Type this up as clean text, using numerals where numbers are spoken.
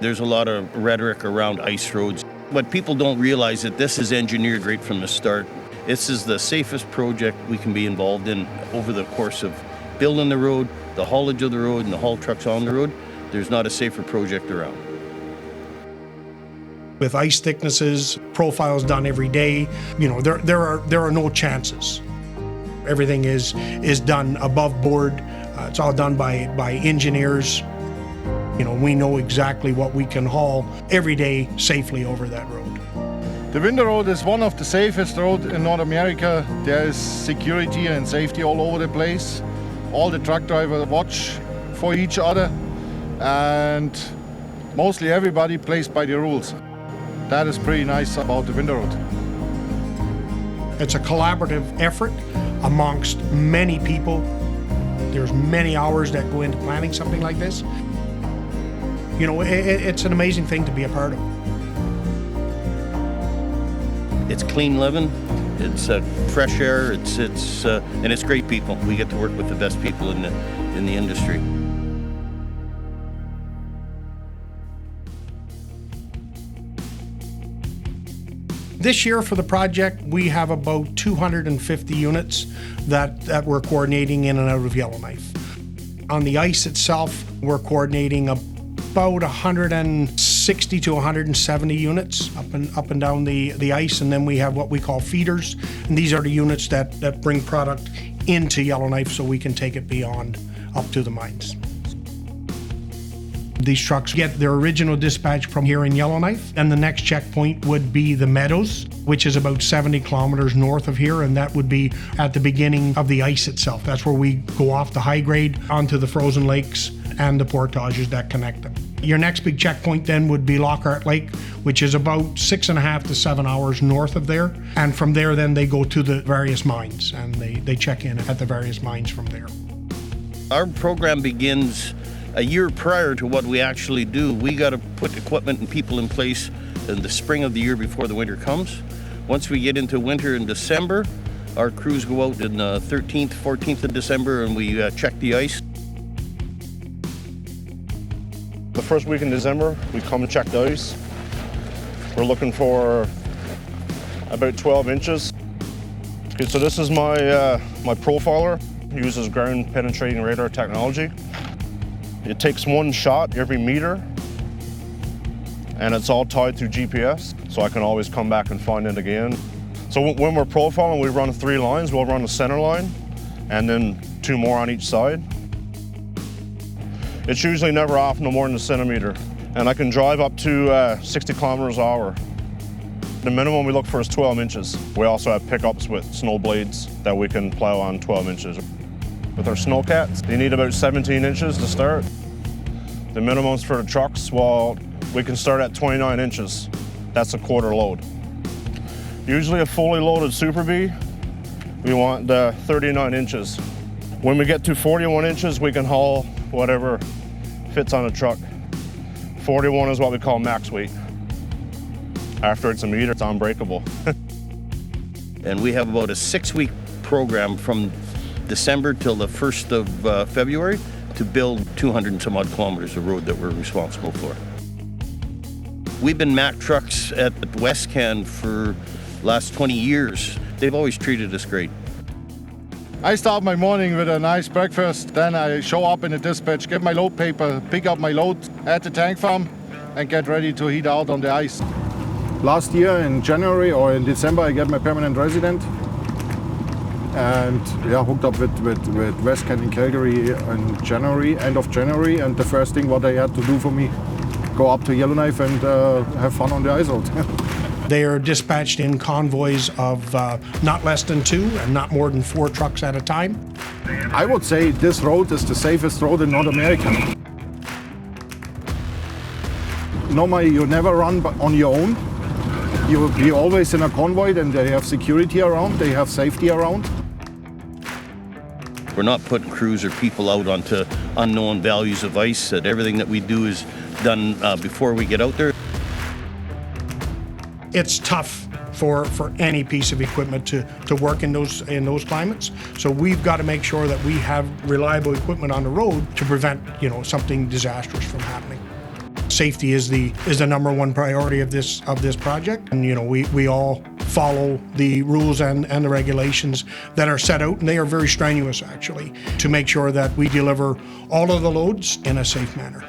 There's a lot of rhetoric around ice roads, but people don't realize that this is engineered right from the start. This is the safest project we can be involved in over the course of building the road, the haulage of the road, and the haul trucks on the road. There's not a safer project around. With ice thicknesses, profiles done every day, there are no chances. Everything is done above board. It's all done by engineers. We know exactly what we can haul every day safely over that road. The winter road is one of the safest roads in North America. There is security and safety all over the place. All the truck drivers watch for each other, and mostly everybody plays by the rules. That is pretty nice about the winter road. It's a collaborative effort amongst many people. There's many hours that go into planning something like this. It's an amazing thing to be a part of. It's clean living, it's fresh air, and it's great people. We get to work with the best people in the industry. This year for the project, we have about 250 units that we're coordinating in and out of Yellowknife. On the ice itself, we're coordinating about 160 to 170 units up and down the ice, and then we have what we call feeders, and these are the units that bring product into Yellowknife so we can take it beyond up to the mines. These trucks get their original dispatch from here in Yellowknife, and the next checkpoint would be the Meadows, which is about 70 kilometers north of here, and that would be at the beginning of the ice itself. That's where we go off the high grade onto the frozen lakes and the portages that connect them. Your next big checkpoint then would be Lockhart Lake, which is about 6.5 to 7 hours north of there, and from there then they go to the various mines, and they check in at the various mines from there. Our program begins a year prior to what we actually do. We got to put equipment and people in place in the spring of the year before the winter comes. Once we get into winter in December, our crews go out in 13th, 14th of December, and we check the ice. The first week in December, we come and check the ice. We're looking for about 12 inches. Okay, so this is my profiler. It uses ground penetrating radar technology. It takes one shot every meter, and it's all tied through GPS, so I can always come back and find it again. So when we're profiling, we run 3 lines. We'll run a center line, and then 2 more on each side. It's usually never off no more than a centimeter, and I can drive up to 60 kilometers an hour. The minimum we look for is 12 inches. We also have pickups with snow blades that we can plow on 12 inches. With our snowcats, they need about 17 inches to start. The minimums for the trucks, well, we can start at 29 inches. That's a quarter load. Usually a fully loaded Super B, we want 39 inches. When we get to 41 inches, we can haul whatever fits on a truck. 41 is what we call max weight. After it's a meter, it's unbreakable. And we have about a 6-week program from December till the 1st of February to build 200 and some odd kilometers of road that we're responsible for. We've been Mack trucks at Westcan for the last 20 years. They've always treated us great. I start my morning with a nice breakfast, then I show up in the dispatch, get my load paper, pick up my load at the tank farm, and get ready to heat out on the ice. Last year in January or in December, I got my permanent resident, and hooked up with Westcan in Calgary in January, end of January, and the first thing what they had to do for me, go up to Yellowknife and have fun on the ice road. They are dispatched in convoys of not less than 2 and not more than 4 trucks at a time. I would say this road is the safest road in North America. Normally you never run on your own. You'll be always in a convoy, and they have security around, they have safety around. We're not putting crews or people out onto unknown values of ice. That everything that we do is done before we get out there. It's tough for any piece of equipment to work in those climates. So we've got to make sure that we have reliable equipment on the road to prevent something disastrous from happening. Safety is the number one priority of this project, and we all follow the rules and the regulations that are set out, and they are very strenuous actually, to make sure that we deliver all of the loads in a safe manner.